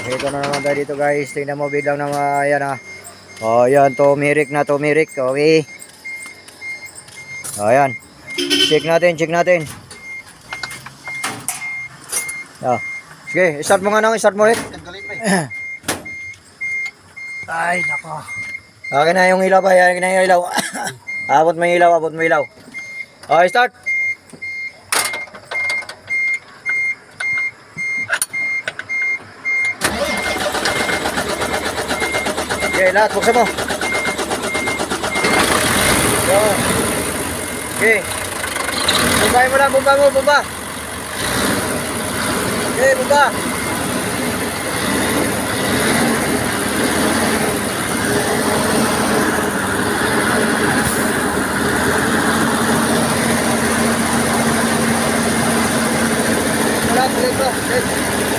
ito na naman tayo dito guys. Tingnan mo biglang na ayan ah. Oh, yan, tumirik na, tumirik. Okay. Oh, ayan. Check natin, check natin. Ah. Sige, start mo nga nang, start mo ulit. Ay, nako. Okay na yung ilaw pa, ayan na yung ilaw. Abot mo yung ilaw, abot mo yung ilaw. Okay, start. Okay, lahat, buksan mo. Okay. Bumbahin mo lang, bumba mo, bumba. Okay, bumba. Wala, tuloy ko.